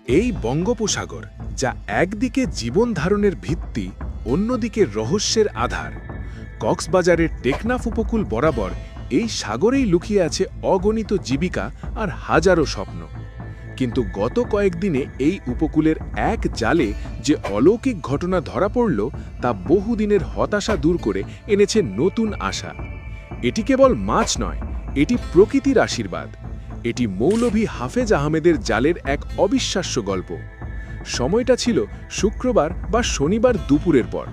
এই বঙ্গোপসাগর, যা একদিকে জীবন ধারণের ভিত্তি, অন্যদিকে রহস্যের আধার। কক্সবাজারের টেকনাফ উপকূল বরাবর এই সাগরেই লুকিয়ে আছে অগণিত জীবিকা আর হাজারো স্বপ্ন। কিন্তু গত কয়েকদিনে এই উপকূলের এক জালে যে অলৌকিক ঘটনা ধরা পড়ল, তা বহুদিনের হতাশা দূর করে এনেছে নতুন আশা। এটি কেবল মাছ নয়, এটি প্রকৃতির আশীর্বাদ। এটি মৌলভী হাফেজ আহমেদের জালের এক অবিশ্বাস্য গল্প। সময়টা ছিল শুক্রবার বা শনিবার দুপুরের পর।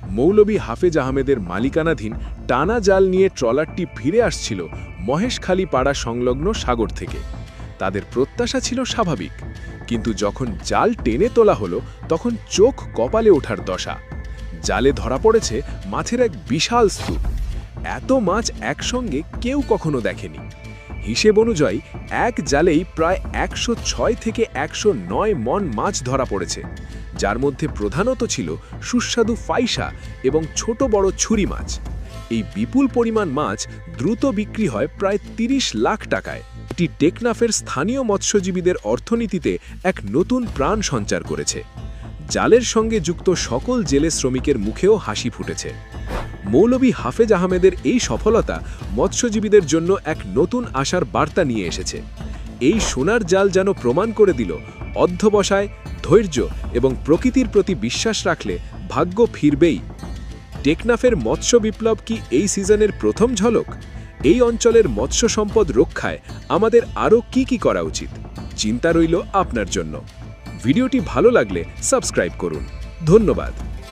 মৌলভী হাফেজ আহমেদের মালিকানাধীন টানা জাল নিয়ে ট্রলারটি ফিরে আসছিল মহেশখালী পাড়া সংলগ্ন সাগর থেকে। তাদের প্রত্যাশা ছিল স্বাভাবিক, কিন্তু যখন জাল টেনে তোলা হলো, তখন চোখ কপালে ওঠার দশা। জালে ধরা পড়েছে মাছের এক বিশাল স্তূপ। এত মাছ একসঙ্গে কেউ কখনো দেখেনি। হিসেব অনুযায়ী এক জালেই প্রায় 106 থেকে 109 মণ মাছ ধরা পড়েছে, যার মধ্যে প্রধানত ছিল সুস্বাদু ফাইসা এবং ছোট বড় ছুরি মাছ। এই বিপুল পরিমাণ মাছ দ্রুত বিক্রি হয় প্রায় 30 লাখ টাকায়। এটি টেকনাফের স্থানীয় মৎস্যজীবীদের অর্থনীতিতে এক নতুন প্রাণ সঞ্চার করেছে। জালের সঙ্গে যুক্ত সকল জেলে শ্রমিকের মুখেও হাসি ফুটেছে। মৌলভী হাফেজ আহমেদের এই সফলতা মৎস্যজীবীদের জন্য এক নতুন আশার বার্তা নিয়ে এসেছে। এই সোনার জাল যেন প্রমাণ করে দিল, অধ্যবসায়, ধৈর্য এবং প্রকৃতির প্রতি বিশ্বাস রাখলে ভাগ্য ফিরবেই। টেকনাফের মৎস্য বিপ্লব কি এই সিজনের প্রথম ঝলক? এই অঞ্চলের মৎস্য সম্পদ রক্ষায় আমাদের আরও কি করা উচিত? চিন্তা রইল আপনার জন্য। ভিডিওটি ভালো লাগলে সাবস্ক্রাইব করুন। ধন্যবাদ।